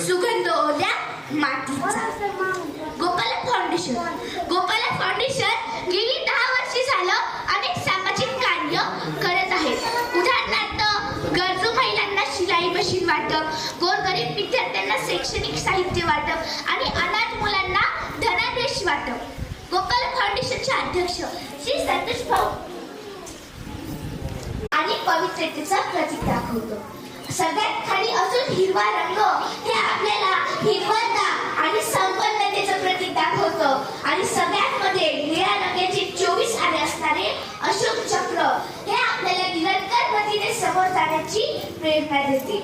सुगंध ओल्या मातीचा. गोपाला फाउंडेशन गेली 10 वर्षे झालं अनेक सामाजिक कार्य करत आहेत. उदाहरणार्थ गरजू महिलांना शिलाई मशीन वाटप, गोरगरीब विद्यार्थ्यांना शैक्षणिक साहित्य वाटप आणि अनाथ मुलांना धनादेश वाटप. गोपाला फाउंडेशनचे अध्यक्ष श्री संतोष भाऊ आणि पवित्रतेचा प्रतीक दाखवतो. सगळ्यात खाली अजून हिरवा रंग हे आपल्याला हिरवता आणि संपन्नतेचं प्रतीक दाखवतो. आणि सगळ्यात मध्ये निळ्या रंगाचे 24 आरे असणारे अशोक चक्र हे आपल्याला निरंतर गतीने समोर जाण्याची प्रेरणा देते.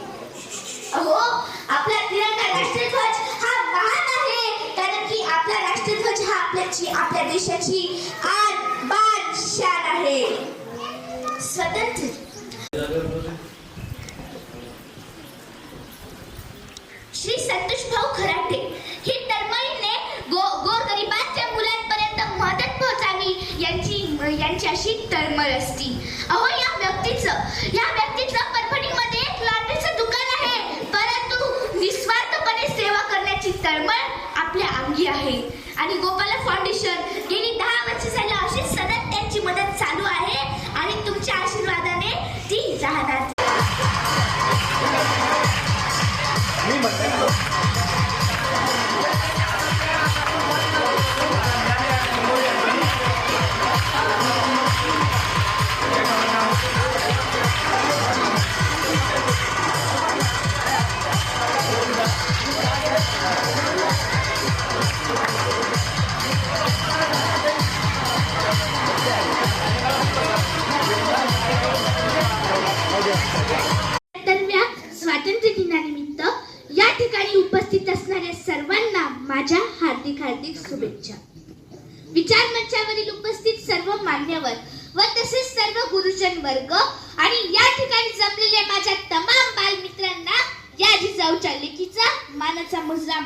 अहो, आपला तिरंगा राष्ट्रध्वज हा महान आहे, कारण की आपला राष्ट्रध्वज हा आपल्या देशाची आन बान शान आहे. स्वतंत्र श्री संतोष भाऊ खराटे ही तळमळीने गोरगरिबांच्या मुलांपर्यंत मदत पोहोचावी यांची अशी तळमळ असती. अहो, या व्यक्तीचं परभणीमध्ये एक लॉटरीचं दुकान आहे, परंतु निस्वार्थपणे सेवा करण्याची तळमळ आपल्या अंगी आहे. आणि गोपाला फाउंडेशन गेली 10 वर्ष झालं अशी सतत त्यांची मदत चालू आहे आणि तुमच्या आशीर्वादाने ती राहणार. स्वातंत्र्य दिनानिमित्त या ठिकाणी उपस्थित असणाऱ्या सर्वांना माझ्या हार्दिक शुभेच्छा. विचार मंचावरील उपस्थित सर्व मान्यवर व तसेच सर्व गुरुजन वर्ग आणि या ठिकाणी जमलेल्या माझ्या तमाम बालमित्रांना या जिजाऊच्या लेकीचा मानाचा मुजरा.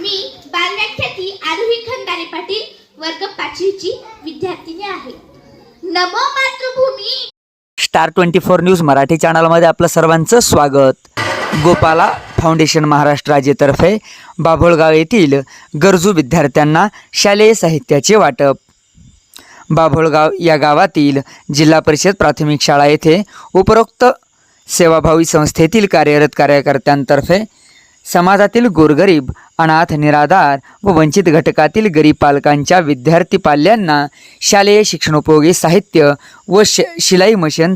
मी बालव्याख्याती आरोही खंदारे पाटील वर्ग 5ची विद्यार्थिनी आहे. नमो मातृभूमी. स्टार 24 न्यूज मराठी चॅनलमध्ये आपलं सर्वांचं स्वागत. गोपाला फाउंडेशन महाराष्ट्र राज्यातर्फे बाभोळगाव येथील गरजू विद्यार्थ्यांना शालेय साहित्याचे वाटप. बाभोळगाव या गावातील जिल्हा परिषद प्राथमिक शाळा येथे उपरोक्त सेवाभावी संस्थेतील कार्यरत कार्यकर्त्यांतर्फे समाजातील गोरगरीब, अनाथ, निराधार व वंचित घटकातील गरीब पालकांच्या विद्यार्थी पाल्यांना शालेय शिक्षणोपयोगी साहित्य व शिलाई मशीन